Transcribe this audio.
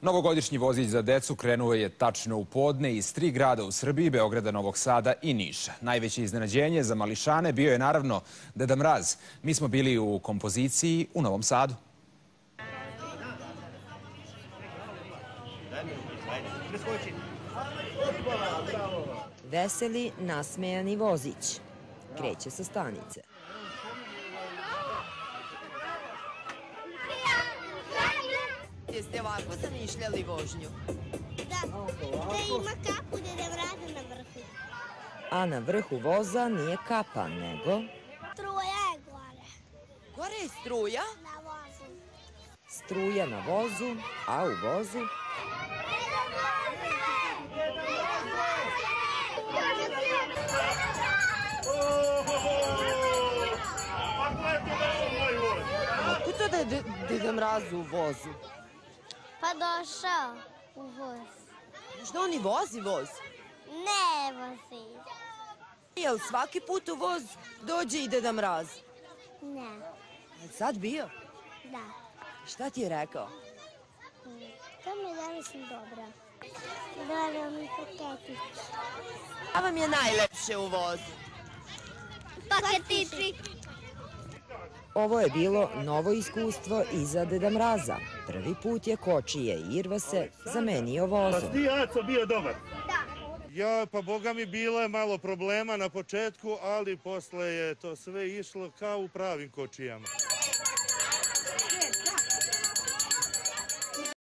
Novogodišnji vozić za decu krenuo je tačno u podne iz 3 grada u Srbiji, Beograda, Novog Sada i Niša. Najveće iznenađenje za mališane bio je naravno Deda Mraz. Mi smo bili u kompoziciji u Novom Sadu. Veseli, nasmejani vozić. Kreće sa stanice. Jeste ovako zamišljali vožnju? Da ima kapu Deda Mraza na vrhu. A na vrhu voza nije kapa, nego Struja je gore. Gore je struja? Na vozu. struja na vozu, a u vozu Kako to da je Deda Mraz u vozu? Pa došao u voz. Možda on i vozi voz? Ne vozi. Jel svaki put u voz dođe i Deda Mraz? Ne. Je sad bio? Da. Šta ti je rekao? To mi danas sam dobra. Dodao mi paketić. A vam je najlepše u vozu? Paketići. ovo je bilo novo iskustvo i za Deda Mraza. Prvi put je kočije i irvase zamenio vozom. Pa ti Aco bio dobar? Da. Ja, pa boga mi bilo je malo problema na početku, ali posle je to sve išlo kao u pravim kočijama.